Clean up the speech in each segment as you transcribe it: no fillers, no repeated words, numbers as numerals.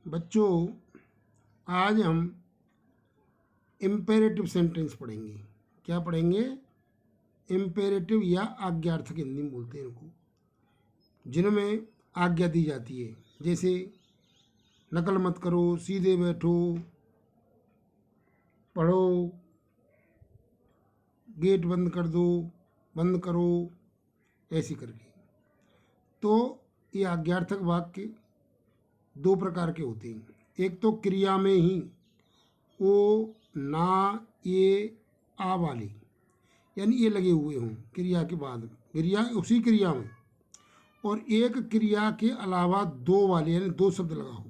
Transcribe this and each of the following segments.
बच्चों, आज हम इम्पेरेटिव सेंटेंस पढ़ेंगे। क्या पढ़ेंगे? इम्पेरेटिव या आज्ञार्थक हिंदी में बोलते हैं इनको, जिनमें आज्ञा दी जाती है। जैसे नकल मत करो, सीधे बैठो, पढ़ो, गेट बंद कर दो, बंद करो, ऐसी करके। तो ये आज्ञार्थक वाक्य दो प्रकार के होते हैं। एक तो क्रिया में ही ओ, ना, ये, आ वाले, यानी ये लगे हुए हों क्रिया के बाद, क्रिया उसी क्रिया में, और एक क्रिया के अलावा दो वाले, यानी दो शब्द लगा हो।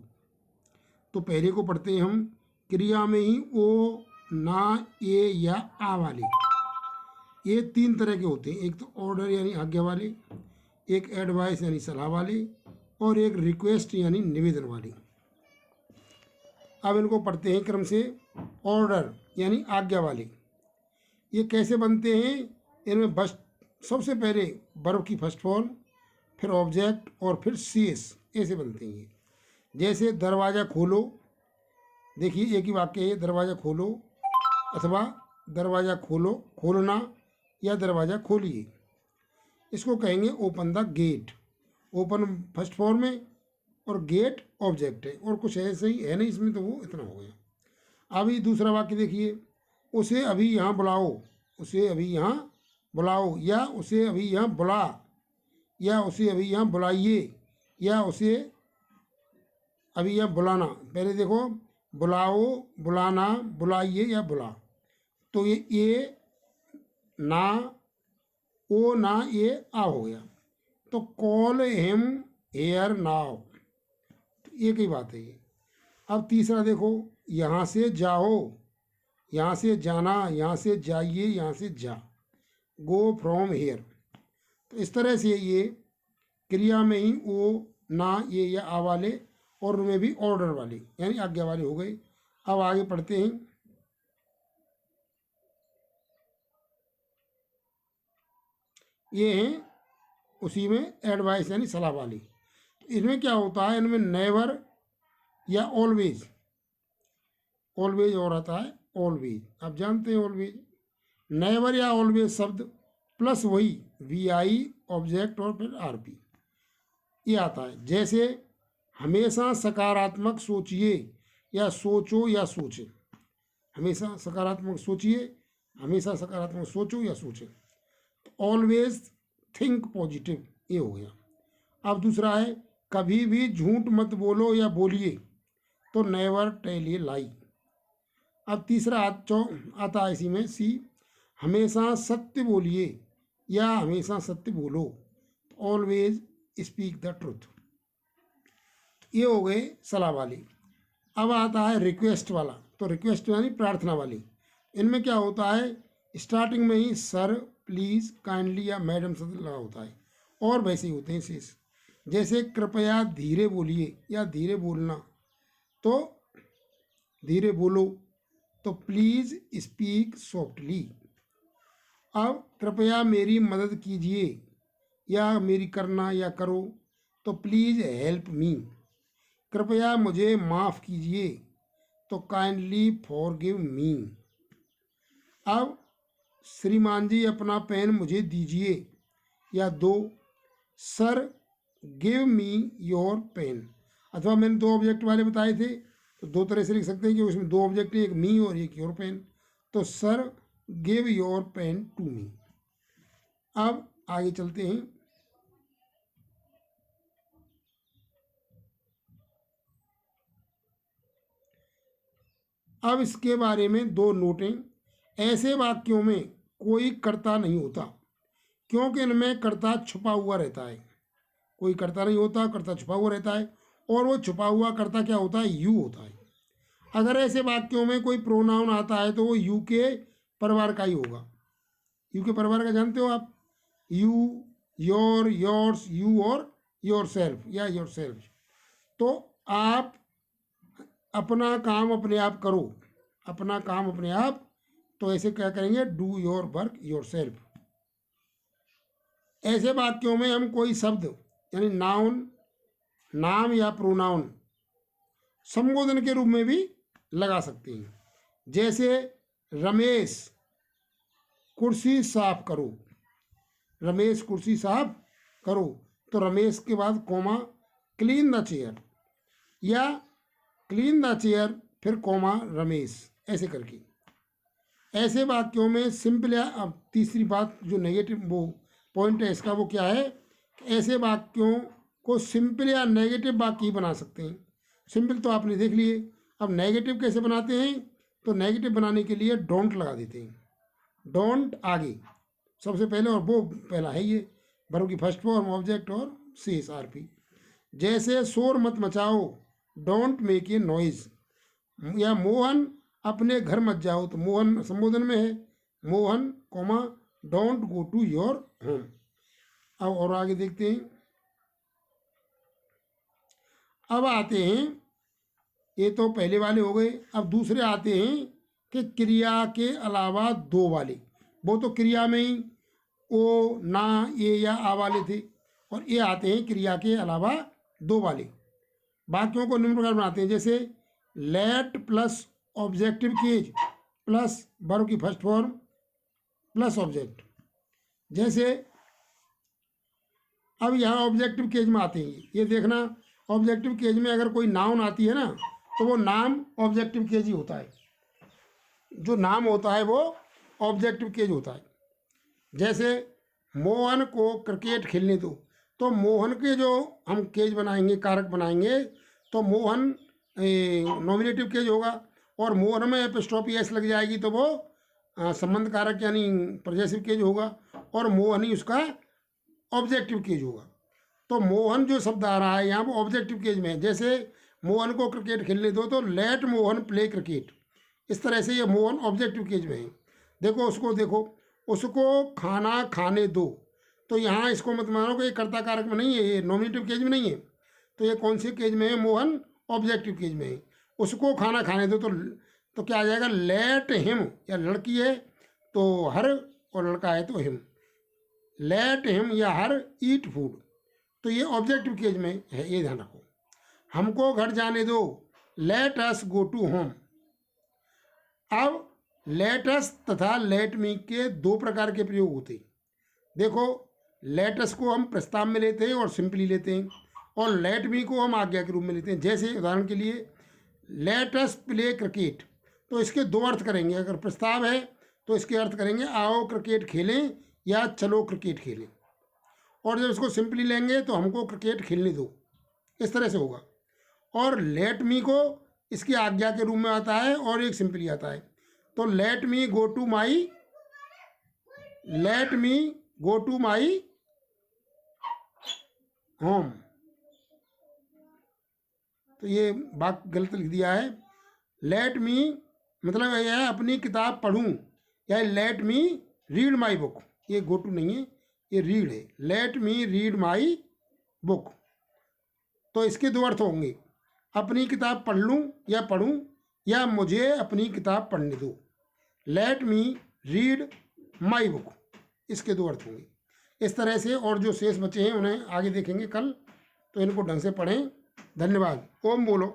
तो पहले को पढ़ते हैं हम। क्रिया में ही ओ, ना, ये या आ वाले, ये तीन तरह के होते हैं। एक तो ऑर्डर यानी आज्ञा वाले, एक एडवाइस यानी सलाह वाले, और एक रिक्वेस्ट यानी निवेदन वाले। अब इनको पढ़ते हैं क्रम से। ऑर्डर यानी आज्ञा वाले, ये कैसे बनते हैं? इनमें बस सबसे पहले वर्ब की फर्स्ट फॉर्म, फिर ऑब्जेक्ट, और फिर सीएस, ऐसे बनते हैं। जैसे दरवाज़ा खोलो, देखिए एक ही वाक्य है, दरवाज़ा खोलो, अथवा दरवाज़ा खोलो, खोलना, या दरवाज़ा खोलिए। इसको कहेंगे open the gate. Open first form है और गेट ऑब्जेक्ट है, और कुछ ऐसे ही है नहीं इसमें, तो वो इतना हो गया। अभी दूसरा वाक्य देखिए, उसे अभी यहाँ बुलाओ, उसे अभी यहाँ बुलाओ, या उसे अभी यहाँ बुला, या उसे अभी यहाँ बुलाइए, या उसे अभी यहाँ बुलाना। पहले देखो, बुलाओ, बुलाना, बुलाइए या बुला। तो ये ना, ओ, ना, ये आ हो गया। तो कॉल हिम हेयर नाउ, एक ही बात है ये। अब तीसरा देखो, यहाँ से जाओ, यहाँ से जाना, यहाँ से जाइए, यहाँ से जा, गो फ्रॉम हेयर। तो इस तरह से ये क्रिया में ही ओ, ना, ये या आ वाले, और उनमें भी ऑर्डर वाले यानी आज्ञा वाले हो गए। अब आगे पढ़ते हैं। ये हैं उसी में एडवाइस यानी सलाह वाली। इसमें क्या होता है? इनमें नेवर या ऑलवेज, ऑलवेज और आता है ऑलवेज, आप जानते हैं ऑलवेज। नेवर या ऑलवेज शब्द प्लस वही वी आई ऑब्जेक्ट और फिर आर पी, ये आता है। जैसे हमेशा सकारात्मक सोचिए, या सोचो या सोचे। हमेशा सकारात्मक सोचिए, हमेशा सकारात्मक सोचो या सोचे। ऑलवेज थिंक पॉजिटिव, ये हो गया। अब दूसरा है, कभी भी झूठ मत बोलो या बोलिए, तो नेवर टेल ए लाई। अब तीसरा आता है इसी में, सी, हमेशा सत्य बोलिए या हमेशा सत्य बोलो, ऑलवेज स्पीक द ट्रुथ। ये हो गए सलाह वाली। अब आता है रिक्वेस्ट वाला। तो रिक्वेस्ट यानी प्रार्थना वाली। इनमें क्या होता है? स्टार्टिंग में ही सर, प्लीज़, काइंडली या मैडम शब्द लगा होता है, और वैसे ही होते हैं शेष। जैसे कृपया धीरे बोलिए या धीरे बोलना, तो धीरे बोलो, तो प्लीज़ स्पीक सॉफ्टली। अब कृपया मेरी मदद कीजिए या मेरी करना या करो, तो प्लीज़ हेल्प मी। कृपया मुझे माफ़ कीजिए, तो काइंडली फॉरगिव मी। अब श्रीमान जी अपना पेन मुझे दीजिए या दो, sir give me your pen. अथवा मैंने दो ऑब्जेक्ट वाले बताए थे, तो दो तरह से लिख सकते हैं कि उसमें दो ऑब्जेक्ट हैं, एक मी और एक योर पेन। तो sir give your pen to me. अब आगे चलते हैं। अब इसके बारे में दो नोटें। ऐसे वाक्यों में कोई कर्ता नहीं होता, क्योंकि इनमें कर्ता छुपा हुआ रहता है। कोई कर्ता नहीं होता, कर्ता छुपा हुआ रहता है, और वो छुपा हुआ कर्ता क्या होता है? यू होता है। अगर ऐसे वाक्यों में कोई प्रोनाउन आता है तो वो यू के परिवार का ही होगा। यू के परिवार का जानते हो आप? यू, योर, योर्स, यू और योर सेल्फ या योर सेल्फ। तो आप अपना काम अपने आप करो, अपना काम अपने आप, तो ऐसे क्या करेंगे? Do your work your self. ऐसे वाक्यों में हम कोई शब्द यानी नाउन, नाम या प्रोनाउन संबोधन के रूप में भी लगा सकते हैं। जैसे रमेश कुर्सी साफ करो, रमेश कुर्सी साफ करो, तो रमेश के बाद कॉमा क्लीन द चेयर, या क्लीन द चेयर फिर कॉमा रमेश, ऐसे करके। ऐसे वाक्यों में सिंपल, या अब तीसरी बात जो नेगेटिव वो पॉइंट है इसका, वो क्या है, ऐसे वाक्यों को सिंपल या नेगेटिव वाक्य ही बना सकते हैं। सिंपल तो आपने देख लिए, अब नेगेटिव कैसे बनाते हैं, तो नेगेटिव बनाने के लिए डोंट लगा देते हैं। डोंट आगे सबसे पहले, और वो पहला है ये वर्ब की फर्स्ट फॉर्म, ऑब्जेक्ट और शेष आरपी। जैसे शोर मत मचाओ, डोंट मेक ए नॉइज, या मोहन अपने घर मत जाओ, तो मोहन संबोधन में है, Mohan comma don't go to your home. अब और आगे देखते हैं। अब आते हैं, ये तो पहले वाले हो गए, अब दूसरे आते हैं कि क्रिया के अलावा दो वाले। वो तो क्रिया में ही ओ, ना, ये या आ वाले थे, और ये आते हैं क्रिया के अलावा दो वाले। वाक्यों को निम्न प्रकार बनाते हैं, जैसे let plus objective case plus verb की फर्स्ट फॉर्म प्लस ऑब्जेक्ट। जैसे अब यहाँ ऑब्जेक्टिव केज में आते हैं, ये देखना, ऑब्जेक्टिव केज में अगर कोई नाउन आती है ना, तो वो नाम ऑब्जेक्टिव केज ही होता है। जो नाम होता है वो ऑब्जेक्टिव केज होता है। जैसे मोहन को क्रिकेट खेलने दो, तो मोहन के जो हम केज बनाएंगे, कारक बनाएंगे, तो मोहन नॉमिनेटिव केज होगा, और मोहन में एपिस्ट्रोफी एस लग जाएगी तो वो संबंध कारक यानी पजेसिव केज होगा, और मोहन ही उसका ऑब्जेक्टिव केज होगा। तो मोहन जो शब्द आ रहा है यहाँ वो ऑब्जेक्टिव केज में है। जैसे मोहन को क्रिकेट खेलने दो, तो लेट मोहन प्ले क्रिकेट, इस तरह से ये मोहन ऑब्जेक्टिव केज में है। देखो उसको, देखो उसको खाना खाने दो, तो यहाँ इसको मत मानो कि ये कर्ता कारक में नहीं है, ये नॉमिनेटिव केज में नहीं है, तो ये कौन से केज में है, मोहन ऑब्जेक्टिव केज में है। उसको खाना खाने दो, तो क्या आ जाएगा, लेट हिम, या लड़की है तो हर, और लड़का है तो हिम, लेट हिम या हर ईट फूड, तो ये ऑब्जेक्टिव केज में है, ये ध्यान रखो। हमको घर जाने दो, let us go to home. अब लेट अस तथा लेट मी के दो प्रकार के प्रयोग होते हैं। देखो, लेट अस को हम प्रस्ताव में लेते हैं और सिंपली लेते हैं, और लेट मी को हम आज्ञा के रूप में लेते हैं। जैसे उदाहरण के लिए लेट अस प्ले क्रिकेट, तो इसके दो अर्थ करेंगे। अगर प्रस्ताव है तो इसके अर्थ करेंगे आओ क्रिकेट खेलें या चलो क्रिकेट खेलें, और जब इसको सिंपली लेंगे तो हमको क्रिकेट खेलने दो, इस तरह से होगा। और लेट मी को इसकी आज्ञा के रूप में आता है, और एक सिंपली आता है। तो let me go to my, let me go to my home, तो ये बात गलत लिख दिया है। लेट मी मतलब यह है अपनी किताब पढ़ूं, या let me read my book, ये गो टू नहीं है, ये रीड है। Let me read my book, तो इसके दो अर्थ होंगे, अपनी किताब पढ़ लूँ या पढ़ूँ, या मुझे अपनी किताब पढ़ने दो। Let me read my book, इसके दो अर्थ होंगे। इस तरह से और जो शेष बचे हैं उन्हें आगे देखेंगे कल, तो इनको ढंग से पढ़ें। धन्यवाद। ओम बोलो।